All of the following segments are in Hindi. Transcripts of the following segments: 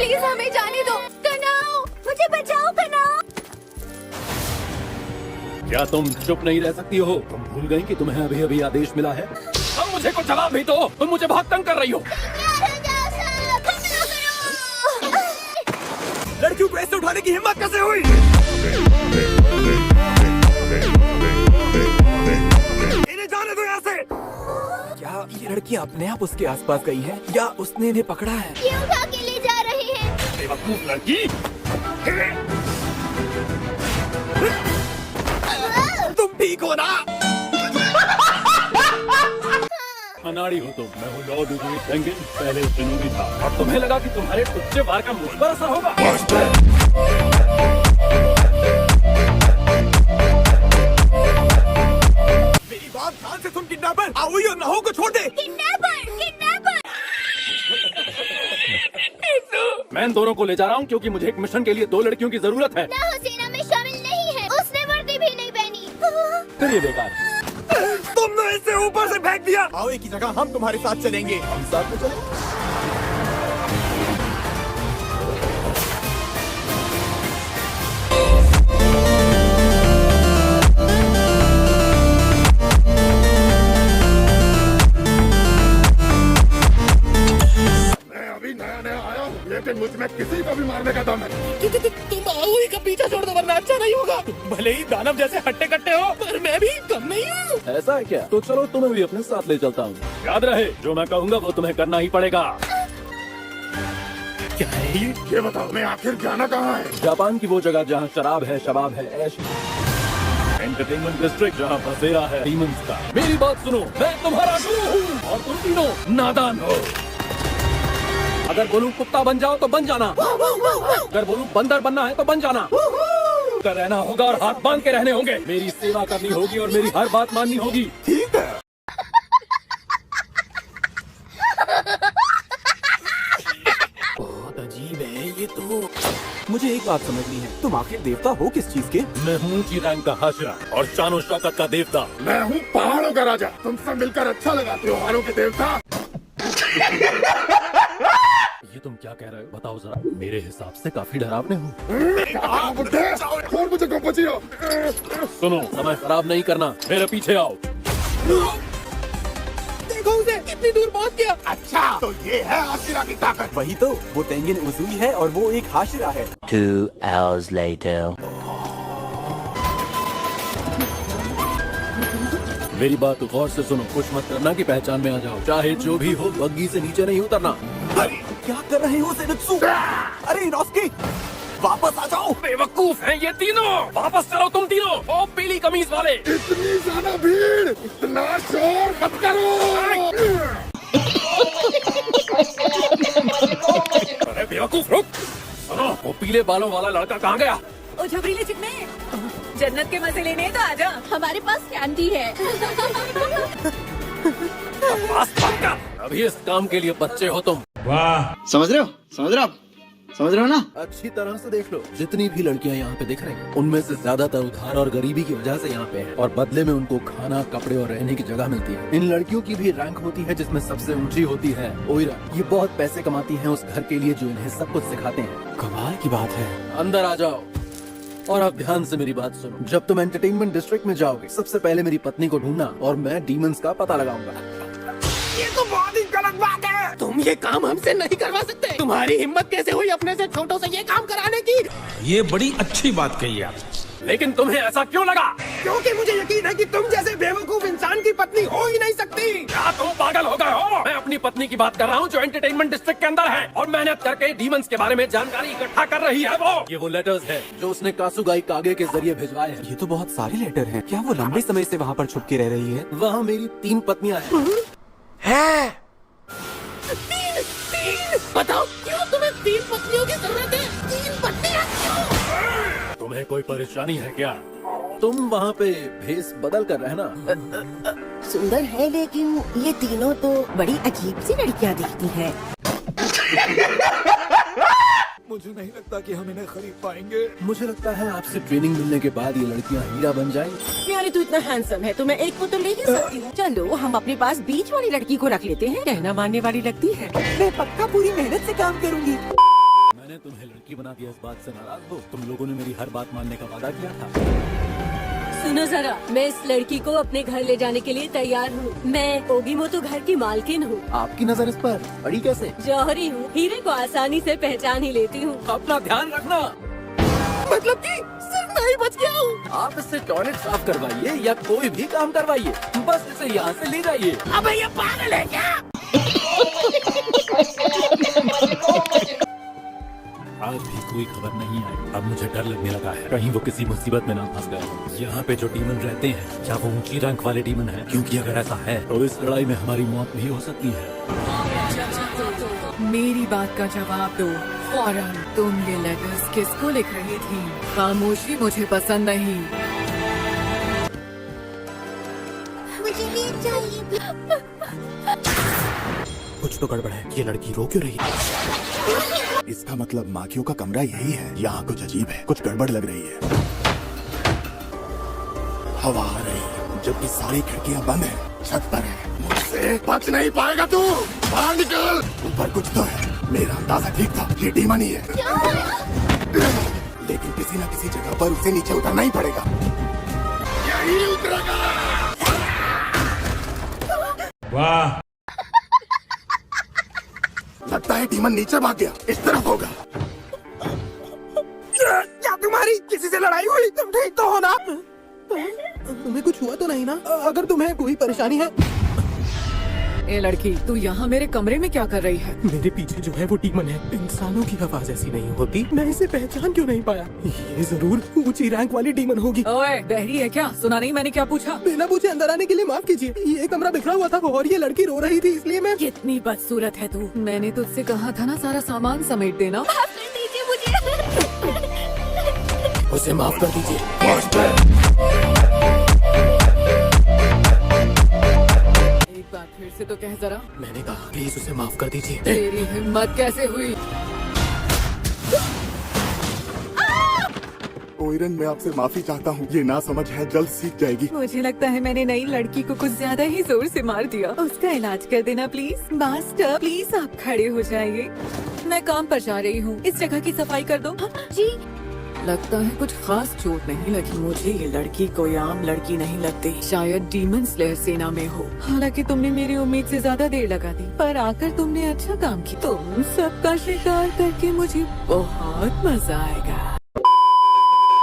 प्लीज हमें जाने दो। कनाओ, मुझे बचाओ कनाओ। क्या तुम चुप नहीं रह सकती हो? तुम भूल गई कि तुम्हें अभी अभी आदेश मिला है? अब मुझे कुछ जवाब भी दो। तुम मुझे बहुत तंग कर रही हो। लड़कियों को ऐसे उठाने की हिम्मत कैसे हुई? इन्हें जाने दो यहाँ से। क्या ये लड़की अपने आप उसके आसपास गई है या उसने इन्हें पकड़ा है? क्यों उठा के ले जा रहे हैं? बेवकूफ लड़की। तुम ठीक हो ना? अनाड़ी हो तुम। मैं हूँ लॉर्ड उदय पेंगिन, पहले जुनूनी था। और तुम्हें लगा कि तुम्हारे टुच्चे वार का मुझ पर असर होगा? मेरी बात ध्यान से सुन किडनैपर। आओ और नहो को छोड़ दे। Kidnapper, kidnapper. मैं इन दोनों को ले जा रहा हूँ क्योंकि मुझे एक मिशन के लिए 2 लड़कियों की जरूरत है। ना सेना में शामिल नहीं है। उसने वर्दी भी नहीं पहनी। फिर ये बेकार। तुमने इसे ऊपर से फेंक दिया। आओ एक ही जगह हम तुम्हारे साथ चलेंगे। हम साथ में चलें? मैं अभी नया नया आया हूँ, लेकिन मुझ में किसी को भी मारने का दम है। तुम आओ का पीछा छोड़ दो वरना अच्छा नहीं होगा। तुम भले ही दानव जैसे हट्टे कट्टे हो पर मैं भी कम नहीं हूँ। ऐसा है क्या? तो चलो तुम्हें भी अपने साथ ले चलता हूँ। याद रहे, जो मैं कहूँगा वो तुम्हें करना ही पड़ेगा। क्या है ये बताओ, मैं आखिर जाना कहाँ है? जापान की वो जगह जहाँ शराब है, शबाब है, ऐश है। एंटरटेनमेंट डिस्ट्रिक्ट जहाँ बसेरा है डीमंस का। मेरी बात सुनो, मैं तुम्हारा गुरु हूँ और तुम तीनों नादान हो। अगर बोलूं कुत्ता बन जाओ तो बन जाना। अगर बोलूं बंदर बनना है तो बन जाना। कर रहना होगा और हाथ बांध के रहने होंगे। मेरी सेवा करनी होगी और मेरी हर बात माननी होगी। ठीक है। बहुत अजीब है ये तो। मुझे एक बात समझनी है, तुम आखिर देवता हो किस चीज के? मैं हूँ ऊंची रैंक का हाशिरा और शानो शौकत का देवता। मैं हूँ पहाड़ों का राजा। तुमसे मिलकर अच्छा लगा, त्योहारों के देवता। ये तुम क्या कह रहे हो? बताओ जरा। मेरे हिसाब से काफी डरावने हो। सुनो, समय खराब नहीं करना, मेरे पीछे आओ। देखो उसे कितनी दूर पहुंच गया। अच्छा तो ये है हाशिरा की ताकत। वही तो, वो तेंगिन उज़ुई है और वो एक हाशिरा है। 2 hours later. मेरी बात गौर से सुनो। कुछ मत करना कि पहचान में आ जाओ। चाहे जो भी हो, बग्गी से नीचे नहीं उतरना। अरे क्या कर रहे हो ज़ेनित्सु? अरे इनोस्की, वापस आ जाओ। बेवकूफ हैं ये तीनों। वापस चलो तुम तीनों। ओ पीली कमीज वाले। इतनी ज्यादा भीड़, इतना शोर मत करो। अरे बेवकूफ रुक। सुनो, वो पीले बालों वाला लड़का कहाँ गया? ओ झबरीले चिकने, जन्नत के मजे लेने तो आजा। हमारे पास कैंडी है। बस बंद कर। अभी इस काम के लिए बच्चे हो तुम। समझ रहे हो? समझ रहे हो आप? समझ रहे हो ना? अच्छी तरह से देख लो, जितनी भी लड़कियां यहाँ पे दिख रही हैं, उनमें से ज्यादातर उधार और गरीबी की वजह से यहाँ पे हैं और बदले में उनको खाना, कपड़े और रहने की जगह मिलती है। इन लड़कियों की भी रैंक होती है जिसमें सबसे ऊंची होती है ओइरा। ये बहुत पैसे कमाती हैं उस घर के लिए जो इन्हें सब कुछ सिखाते हैं। कमाल की बात है। अंदर आ जाओ और अब ध्यान से मेरी बात सुनो। जब तुम एंटरटेनमेंट डिस्ट्रिक्ट में जाओगे, सबसे पहले मेरी पत्नी को ढूंढना और मैं डीमंस का पता लगाऊंगा। ये तो बहुत ही गलत बात है। तुम ये काम हमसे नहीं करवा सकते। तुम्हारी हिम्मत कैसे हुई अपने से छोटों से ये काम कराने की? ये बड़ी अच्छी बात कही आप। लेकिन तुम्हें ऐसा क्यों लगा? क्योंकि मुझे यकीन है कि तुम जैसे बेवकूफ इंसान की पत्नी हो ही नहीं सकती। क्या तुम पागल हो गए हो? मैं अपनी पत्नी की बात कर रहा हूँ जो एंटरटेनमेंट डिस्ट्रिक्ट के अंदर है और मेहनत करके डीमंस के बारे में जानकारी इकट्ठा कर रही है। वो लेटर्स है जो उसने कासुगाई कागे के जरिए भिजवाए हैं। ये तो बहुत सारे लेटर हैं। क्या वो लंबे समय से वहाँ पर छुप के रह रही है? वहाँ मेरी 3 पत्नियाँ हैं। तीन? बताओ क्यों तुम्हें 3 पत्नियों की जरूरत है? 3 पत्नियाँ क्यों? तुम्हें कोई परेशानी है क्या? तुम वहाँ पे भेस बदल कर रहना। सुंदर है लेकिन ये तीनों तो बड़ी अजीब सी लड़कियाँ दिखती हैं। मुझे नहीं लगता कि हम इन्हें खरीद पाएंगे। मुझे लगता है आपसे ट्रेनिंग मिलने के बाद ये लड़कियाँ हीरा बन जाएंगी। यार तू इतना हैंडसम है तो मैं एक को तो ले ही सकती हूँ। चलो हम अपने पास बीच वाली लड़की को रख लेते हैं। कहना मानने वाली लगती है। मैं पक्का पूरी मेहनत से काम करूँगी। लड़की बना दिया, इस बात से नाराज हो? तुम लोगों ने मेरी हर बात मानने का वादा किया था। सुनो जरा, मैं इस लड़की को अपने घर ले जाने के लिए तैयार हूँ। मैं ओगीमोतो घर की मालकिन हूँ। आपकी नजर इस पर पड़ी कैसे? जौहरी हूँ, हीरे को आसानी से पहचान ही लेती हूँ। अपना ध्यान रखना। मतलब कि सिर्फ मैं ही बच गया हूँ। आप इससे टॉयलेट साफ करवाइए या कोई भी काम करवाइए, बस इसे यहाँ से ले जाइए। अबे ये पागल है क्या? आज भी कोई खबर नहीं आई। अब मुझे डर लगने लगा है, कहीं वो किसी मुसीबत में ना फंस गए हो। यहाँ पे जो डीमन रहते हैं, क्या वो ऊंची रैंक वाले डीमन हैं? क्योंकि अगर ऐसा है तो इस लड़ाई में हमारी मौत भी हो सकती है। मेरी बात का जवाब दो फौरन। तुम ये लेटर्स किसको लिख रही थी? खामोशी मुझे पसंद नहीं। मुझे भी चाहिए। कुछ तो गड़बड़ है, ये लड़की रो क्यों रही है? इसका मतलब माकियों का कमरा यही है। यहाँ कुछ अजीब है, कुछ गड़बड़ लग रही है। हवा आ रही है, जबकि सारी खिड़कियाँ बंद हैं। छत पर है, मुझसे बच नहीं पाएगा तू। बाहर निकल। ऊपर कुछ तो है, मेरा अंदाजा ठीक था, ये डीमन ही है। लेकिन किसी न किसी जगह पर उसे नीचे उतरना ही पड़ेगा। यही उतरेगा। वाह, लगता है डीमन नीचे भाग गया, इस तरफ होगा। क्या तुम्हारी किसी से लड़ाई हुई? तुम ठीक तो हो ना? तुम्हें कुछ हुआ तो नहीं ना? अगर तुम्हें कोई परेशानी है। ए लड़की, तू यहाँ मेरे कमरे में क्या कर रही है? मेरे पीछे जो है वो डीमन है। इंसानों की आवाज ऐसी नहीं होती, मैं इसे पहचान क्यों नहीं पाया? ये जरूर ऊंची रैंक वाली डीमन होगी। ओए, बहरी है क्या? सुना नहीं मैंने क्या पूछा? बिना पूछे अंदर आने के लिए माफ कीजिए। ये कमरा बिखरा हुआ था और ये लड़की रो रही थी, इसलिए मैं। कितनी बदसूरत है तू। मैंने तुझसे कहा था ना सारा सामान समेट देना। माफ कर दीजिए मुझे। उसे माफ कर दीजिए। एक बार फिर से तो कह जरा। मैंने कहा प्लीज उसे माफ कर दीजिए। तेरी हिम्मत कैसे हुई? ओइरन, मैं आपसे माफी चाहता हूँ। ये ना समझ है, जल्द सीख जाएगी। मुझे लगता है मैंने नई लड़की को कुछ ज्यादा ही जोर से मार दिया। उसका इलाज कर देना प्लीज। मास्टर प्लीज आप खड़े हो जाइए, मैं काम पर जा रही हूँ। इस जगह की सफाई कर दो। जी। लगता है कुछ खास चोट नहीं लगी मुझे। ये लड़की कोई आम लड़की नहीं लगती, शायद डीमन स्लेयर सेना में हो। हालांकि तुमने मेरी उम्मीद से ज्यादा देर लगा दी, पर आकर तुमने अच्छा काम किया। तुम सबका शिकार करके मुझे बहुत मजा आएगा।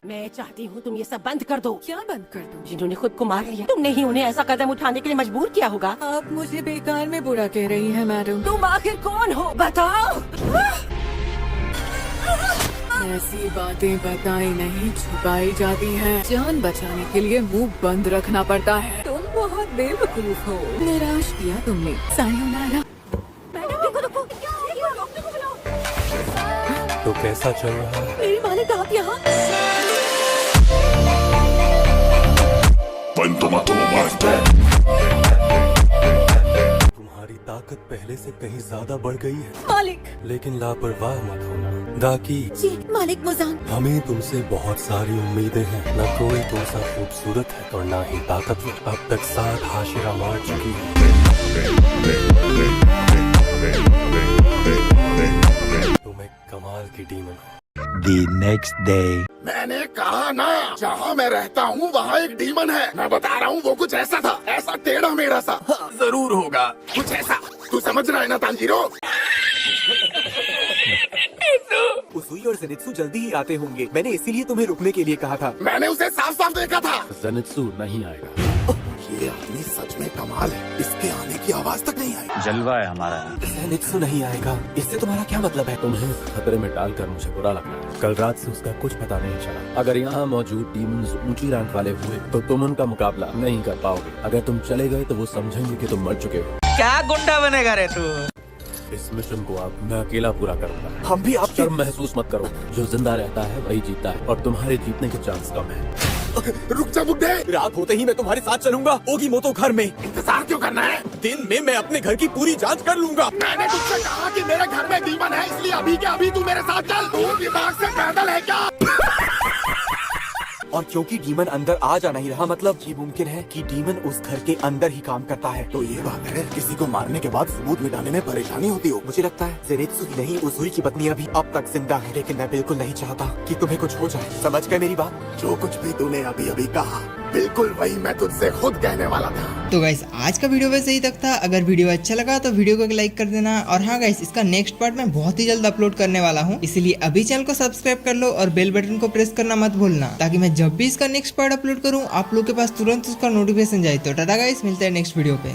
मैं चाहती हूँ तुम ये सब बंद कर दो। क्या बंद कर दूं? जिन्होंने खुद को मार लिया, तुमने ही उन्हें ऐसा कदम उठाने के लिए मजबूर किया होगा। आप मुझे बेकार में बुरा कह रही है मैडम। तुम आखिर कौन हो, बताओ। ऐसी बातें बताई नहीं छुपाई जाती हैं। जान बचाने के लिए मुंह बंद रखना पड़ता है। तुम बहुत बेवकूफ हो। निराश किया तुमने। सायोनारा। रुको। डॉक्टर को बुलाओ। तो कैसा चल रहा है? मेरी मालिक, आप यहाँ? तुम्हारी ताकत पहले से कहीं ज्यादा बढ़ गई है, मालिक। लेकिन लापरवाह मत होना दाकी। जी मालिक मुजान। हमें तुमसे बहुत सारी उम्मीदें हैं। न कोई तुमसा खूबसूरत है और न ही ताकतवर। अब तक 7 हाशिरा मार चुकी है। तुम एक कमाल की डीमन हो। The next day. मैंने कहा ना, जहाँ मैं रहता हूँ वहाँ एक डीमन है। मैं बता रहा हूँ, वो कुछ ऐसा था, ऐसा टेढ़ा मेढ़ा सा। हाँ, जरूर होगा कुछ ऐसा। तू समझ रहा है ना तांजीरो? उसुई और ज़ेनित्सु जल्दी ही आते होंगे। मैंने इसीलिए तुम्हें रुकने के लिए कहा था। मैंने उसे साफ साफ देखा था। ज़ेनित्सु नहीं आएगा। ये आदमी सच में कमाल है, इसके आने की आवाज तक नहीं आई। जलवा है हमारा। ज़ेनित्सु नहीं आएगा, इससे तुम्हारा क्या मतलब है? तुम्हें खतरे में डालकर मुझे बुरा लग रहा है। कल रात से उसका कुछ पता नहीं चला। अगर यहाँ मौजूद डीमंस ऊंची रैंक वाले हुए तो तुम उनका मुकाबला नहीं कर पाओगे। अगर तुम चले गए तो वो समझेंगे कि तुम मर चुके हो। क्या गुंडा बनेगा रे तू? इस मिशन को अब मैं अकेला पूरा करूंगा। हम भी आप शर्म महसूस मत करो, जो जिंदा रहता है वही जीतता है और तुम्हारे जीतने के चांस कम है। रुक जा बुड्ढे। रात होते ही मैं तुम्हारे साथ चलूंगा ओगीमोतो घर में। इंतजार क्यों करना है? दिन में मैं अपने घर की पूरी जांच कर लूंगा। मैंने तुझसे कहा कि मेरे घर में डीमन है, इसलिए अभी के अभी तू मेरे साथ चल। तू दिमाग से पैदल है क्या? और क्योंकि डीमन अंदर आ जा नहीं रहा, मतलब ये मुमकिन है कि डीमन उस घर के अंदर ही काम करता है। तो ये बात है, किसी को मारने के बाद सबूत मिटाने में परेशानी होती हो। मुझे लगता है ज़ेरेत्सु की नहीं, उज़ुई की पत्नी अभी अब तक जिंदा है, लेकिन मैं बिल्कुल नहीं चाहता कि तुम्हें कुछ हो जाए। समझ गए मेरी बात? जो कुछ भी तूने अभी अभी कहा, बिल्कुल वही मैं तुझसे खुद कहने वाला था। तो गाइस आज का वीडियो बस यही तक था। अगर वीडियो अच्छा लगा तो वीडियो को लाइक कर देना। और हाँ गाइस, इसका नेक्स्ट पार्ट मैं बहुत ही जल्द अपलोड करने वाला हूँ, इसलिए अभी चैनल को सब्सक्राइब कर लो और बेल बटन को प्रेस करना मत भूलना, ताकि मैं जब भी इसका नेक्स्ट पार्ट अपलोड करूँ आप लोग के पास तुरंत उसका नोटिफिकेशन जाए। तो टाटा गाइस, मिलते हैं नेक्स्ट वीडियो पे।